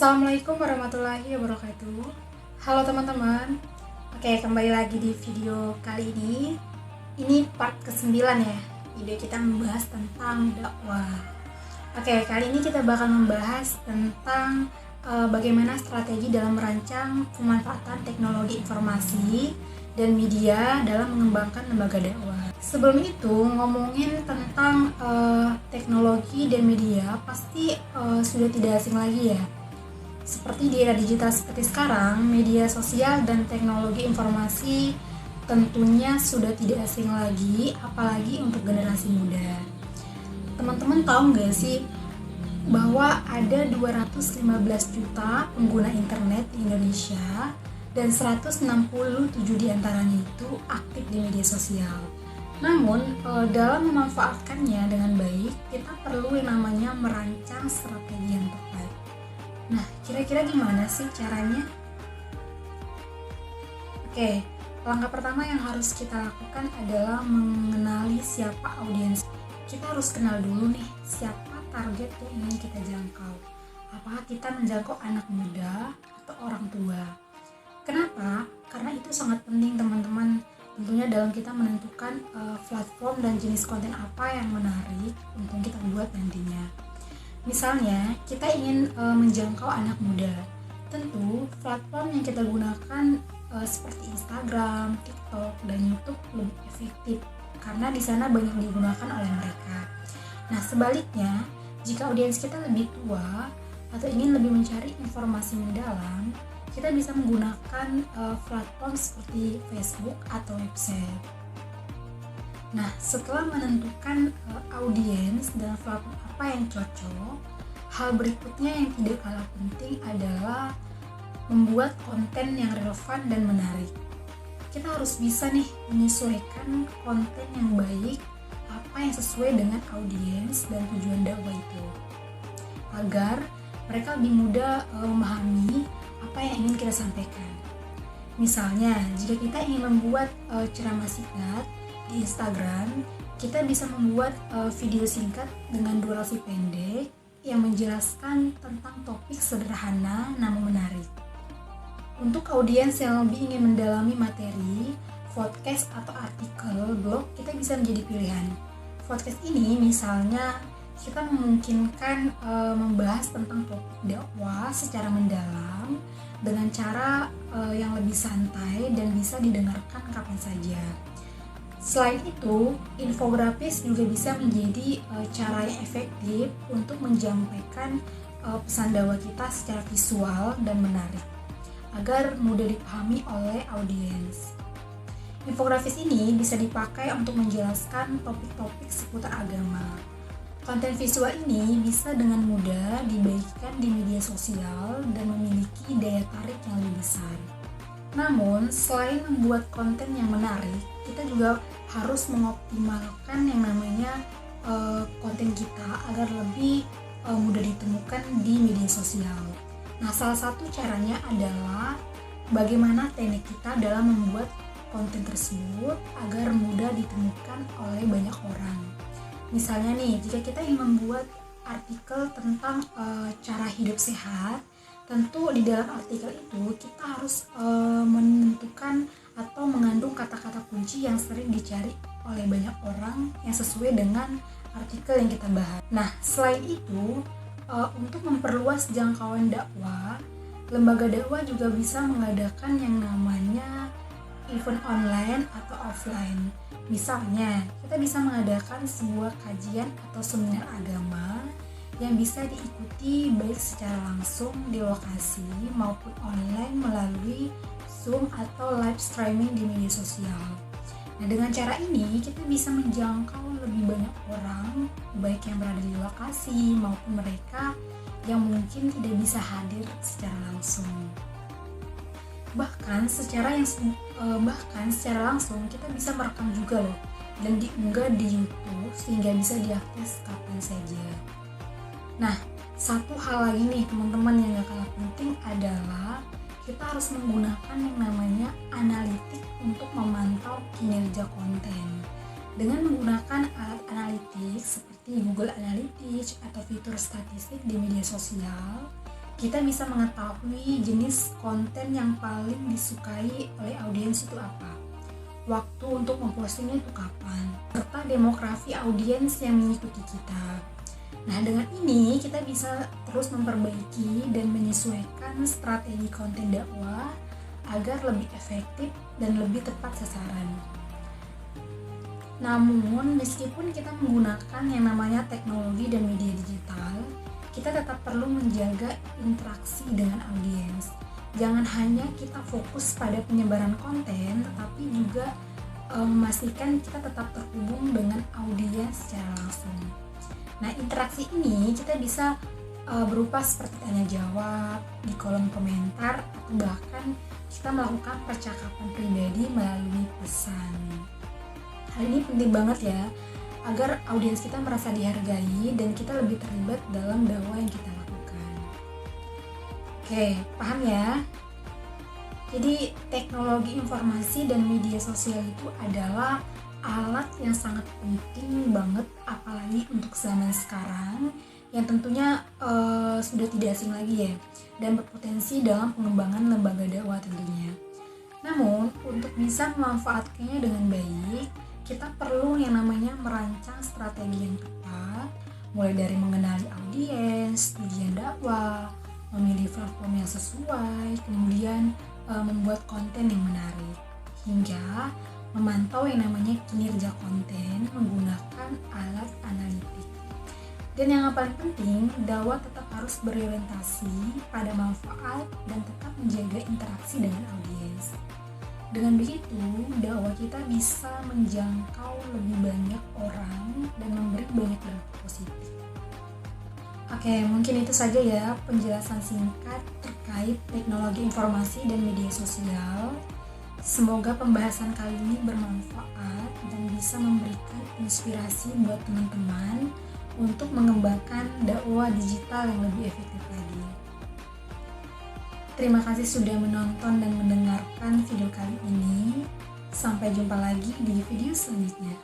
Assalamualaikum warahmatullahi wabarakatuh. Halo teman-teman. Oke, kembali lagi di video kali ini. Ini part ke-9 ya. Video kita membahas tentang dakwah. Oke, kali ini kita bakal membahas tentang bagaimana strategi dalam merancang pemanfaatan teknologi informasi dan media dalam mengembangkan lembaga dakwah. Sebelum itu, ngomongin tentang teknologi dan media pasti sudah tidak asing lagi ya. Seperti di era digital seperti sekarang, media sosial dan teknologi informasi tentunya sudah tidak asing lagi, apalagi untuk generasi muda. Teman-teman tahu nggak sih bahwa ada 215 juta pengguna internet di Indonesia dan 167 diantaranya itu aktif di media sosial. Namun, dalam memanfaatkannya dengan baik, kita perlu yang namanya merancang strategi yang tepat. Nah, kira-kira gimana sih caranya? Oke, langkah pertama yang harus kita lakukan adalah mengenali siapa audiens. Kita harus kenal dulu nih, siapa target yang ingin kita jangkau. Apakah kita menjangkau anak muda atau orang tua? Kenapa? Karena itu sangat penting teman-teman. Tentunya dalam kita menentukan platform dan jenis konten apa yang menarik untuk kita buat nantinya. Misalnya, kita ingin menjangkau anak muda. Tentu, platform yang kita gunakan seperti Instagram, TikTok, dan YouTube lebih efektif karena di sana banyak digunakan oleh mereka. Nah, sebaliknya, jika audiens kita lebih tua atau ingin lebih mencari informasi mendalam, kita bisa menggunakan platform seperti Facebook atau website. Nah, setelah menentukan audiens dan platform apa yang cocok, hal berikutnya yang tidak kalah penting adalah membuat konten yang relevan dan menarik. Kita harus bisa nih menyesuaikan konten yang baik, apa yang sesuai dengan audiens dan tujuan dakwah itu, agar mereka lebih mudah memahami apa yang ingin kita sampaikan. Misalnya, jika kita ingin membuat ceramah singkat di Instagram, kita bisa membuat video singkat dengan durasi pendek yang menjelaskan tentang topik sederhana namun menarik. Untuk audiens yang lebih ingin mendalami materi, podcast atau artikel blog, kita bisa menjadi pilihan. Podcast ini misalnya kita memungkinkan membahas tentang topik dakwah secara mendalam dengan cara yang lebih santai dan bisa didengarkan kapan saja. Selain itu, infografis juga bisa menjadi cara yang efektif untuk menyampaikan pesan dakwah kita secara visual dan menarik, agar mudah dipahami oleh audiens. Infografis ini bisa dipakai untuk menjelaskan topik-topik seputar agama. Konten visual ini bisa dengan mudah dibagikan di media sosial dan memiliki daya tarik yang lebih besar. Namun, selain membuat konten yang menarik, kita juga harus mengoptimalkan yang namanya konten kita agar lebih mudah ditemukan di media sosial. Nah, salah satu caranya adalah bagaimana teknik kita dalam membuat konten tersebut agar mudah ditemukan oleh banyak orang. Misalnya nih, jika kita ingin membuat artikel tentang cara hidup sehat, tentu di dalam artikel itu kita harus menentukan atau mengandung kata-kata kunci yang sering dicari oleh banyak orang yang sesuai dengan artikel yang kita bahas. Nah, selain itu, untuk memperluas jangkauan dakwah, lembaga dakwah juga bisa mengadakan yang namanya event online atau offline. Misalnya, kita bisa mengadakan sebuah kajian atau seminar agama yang bisa diikuti baik secara langsung di lokasi maupun online melalui Zoom atau live streaming di media sosial. Nah, dengan cara ini kita bisa menjangkau lebih banyak orang, baik yang berada di lokasi maupun mereka yang mungkin tidak bisa hadir secara langsung. Bahkan secara langsung kita bisa merekam juga loh dan diunggah di YouTube sehingga bisa diakses kapan saja. Nah, satu hal lagi nih teman-teman yang gak kalah penting adalah kita harus menggunakan yang namanya analitik untuk memantau kinerja konten. Dengan menggunakan alat analitik seperti Google Analytics atau fitur statistik di media sosial, kita bisa mengetahui jenis konten yang paling disukai oleh audiens itu apa, waktu untuk mempostingnya itu kapan, serta demografi audiens yang mengikuti kita. Nah, dengan ini kita bisa terus memperbaiki dan menyesuaikan strategi konten dakwah agar lebih efektif dan lebih tepat sasaran. Namun, meskipun kita menggunakan yang namanya teknologi dan media digital, kita tetap perlu menjaga interaksi dengan audiens. Jangan hanya kita fokus pada penyebaran konten, tetapi juga memastikan kita tetap terhubung dengan audiens secara langsung. Nah, interaksi ini kita bisa berupa seperti tanya jawab di kolom komentar, atau bahkan kita melakukan percakapan pribadi melalui pesan. Hal ini penting banget ya, agar audiens kita merasa dihargai dan kita lebih terlibat dalam dakwah yang kita lakukan. Oke, paham ya? Jadi teknologi informasi dan media sosial itu adalah alat yang sangat penting banget, apalagi untuk zaman sekarang yang tentunya sudah tidak asing lagi ya, dan berpotensi dalam pengembangan lembaga dakwah tentunya. Namun untuk bisa memanfaatkannya dengan baik, kita perlu yang namanya merancang strategi yang tepat, mulai dari mengenali audiens, tujuan dakwah, memilih platform yang sesuai, kemudian membuat konten yang menarik, hingga memantau yang namanya kinerja konten menggunakan alat analitik. Dan yang paling penting, dakwah tetap harus berorientasi pada manfaat dan tetap menjaga interaksi dengan audiens. Dengan begitu, dakwah kita bisa menjangkau lebih banyak orang dan memberi banyak dampak positif. Oke, mungkin itu saja ya penjelasan singkat terkait teknologi informasi dan media sosial. Semoga pembahasan kali ini bermanfaat dan bisa memberikan inspirasi buat teman-teman untuk mengembangkan dakwah digital yang lebih efektif lagi. Terima kasih sudah menonton dan mendengarkan video kali ini. Sampai jumpa lagi di video selanjutnya.